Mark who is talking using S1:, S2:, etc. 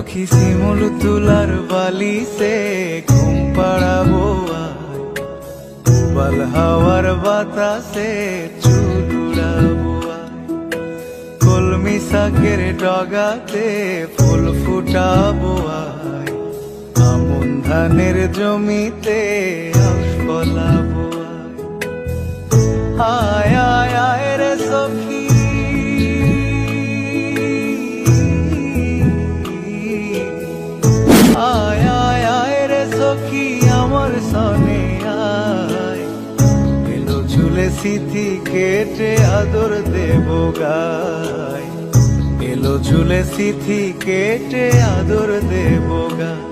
S1: সখী শিমুল তুলার বালিতে ঘুম পাড়াবো বাল হাওয়ার বাতাসে চুল উড়াবো কলমি শাকের ডগাতে ফুল ফুটাবো আমন ধানের জমিতে আউশ ফলাবো আয় আয় আয় রে সখী আয় আয় আয় রে সখী আমার সনে আয় এলো ঝুলে সিথি কেটে আদর দেব গায় এলো ঝুলে সিথি কেটে আদর দেব গায়